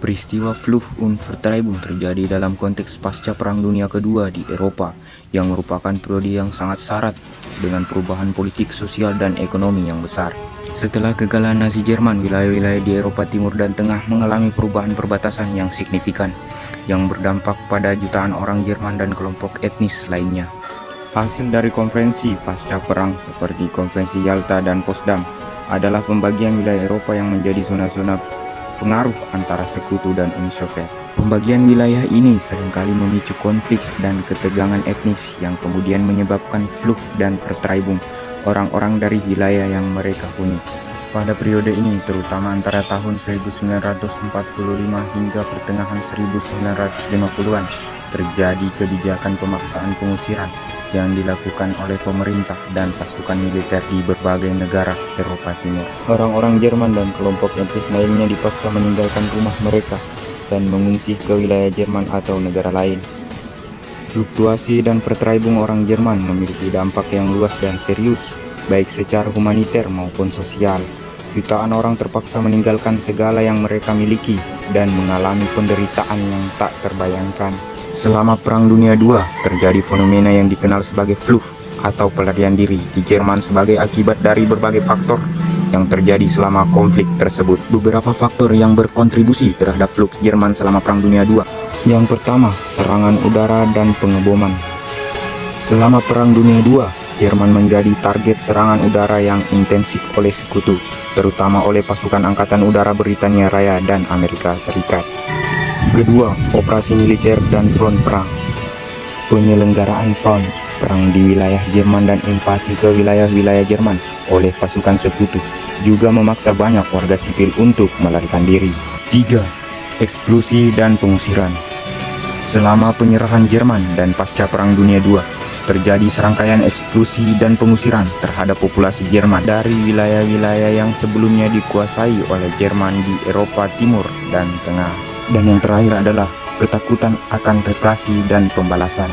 Peristiwa Fluch und Vertreibung terjadi dalam konteks pasca Perang Dunia Kedua di Eropa, yang merupakan periode yang sangat syarat dengan perubahan politik, sosial, dan ekonomi yang besar. Setelah kegagalan Nazi Jerman, wilayah-wilayah di Eropa Timur dan Tengah mengalami perubahan perbatasan yang signifikan, yang berdampak pada jutaan orang Jerman dan kelompok etnis lainnya. Hasil dari konferensi pasca perang seperti Konferensi Yalta dan Potsdam adalah pembagian wilayah Eropa yang menjadi zona-zona pengaruh antara sekutu dan Uni Soviet. Pembagian wilayah ini seringkali memicu konflik dan ketegangan etnis yang kemudian menyebabkan Fluch dan Vertreibung orang-orang dari wilayah yang mereka huni. Pada periode ini, terutama antara tahun 1945 hingga pertengahan 1950-an, terjadi kebijakan pemaksaan pengusiran yang dilakukan oleh pemerintah dan pasukan militer di berbagai negara Eropa Timur. Orang-orang Jerman dan kelompok etnis lainnya dipaksa meninggalkan rumah mereka dan mengungsi ke wilayah Jerman atau negara lain. Fluktuasi dan vertreibung orang Jerman memiliki dampak yang luas dan serius, baik secara humaniter maupun sosial. Jutaan orang terpaksa meninggalkan segala yang mereka miliki dan mengalami penderitaan yang tak terbayangkan. Selama Perang Dunia II, terjadi fenomena yang dikenal sebagai Fluch atau pelarian diri di Jerman sebagai akibat dari berbagai faktor yang terjadi selama konflik tersebut. Beberapa faktor yang berkontribusi terhadap Fluch Jerman selama Perang Dunia II. Yang pertama, serangan udara dan pengeboman. Selama Perang Dunia II, Jerman menjadi target serangan udara yang intensif oleh sekutu, terutama oleh pasukan Angkatan Udara Britania Raya dan Amerika Serikat. Kedua, operasi militer dan front perang. Penyelenggaraan front perang di wilayah Jerman dan invasi ke wilayah-wilayah Jerman oleh pasukan sekutu juga memaksa banyak warga sipil untuk melarikan diri. 3. Eksklusi dan pengusiran. Selama penyerahan Jerman dan pasca Perang Dunia II, terjadi serangkaian eksklusi dan pengusiran terhadap populasi Jerman dari wilayah-wilayah yang sebelumnya dikuasai oleh Jerman di Eropa Timur dan Tengah. Dan yang terakhir adalah ketakutan akan represi dan pembalasan.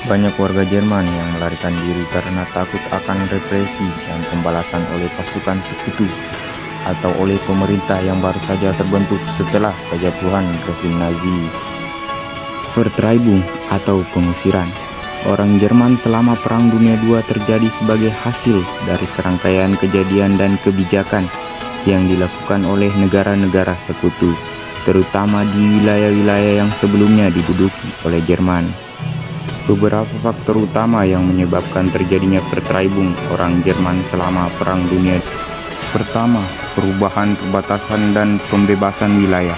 Banyak warga Jerman yang melarikan diri karena takut akan represi dan pembalasan oleh pasukan sekutu atau oleh pemerintah yang baru saja terbentuk setelah kejatuhan rezim Nazi. Vertreibung atau pengusiran orang Jerman selama Perang Dunia II terjadi sebagai hasil dari serangkaian kejadian dan kebijakan yang dilakukan oleh negara-negara sekutu, terutama di wilayah-wilayah yang sebelumnya diduduki oleh Jerman. Beberapa faktor utama yang menyebabkan terjadinya vertreibung orang Jerman selama Perang Dunia. Pertama, perubahan perbatasan dan pembebasan wilayah.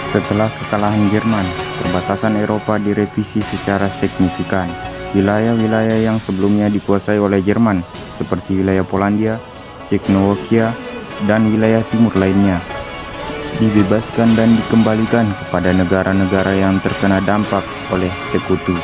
Setelah kekalahan Jerman, perbatasan Eropa direvisi secara signifikan. Wilayah-wilayah yang sebelumnya dikuasai oleh Jerman, seperti wilayah Polandia, Czechoslovakia, dan wilayah timur lainnya, dibebaskan dan dikembalikan kepada negara-negara yang terkena dampak oleh sekutu.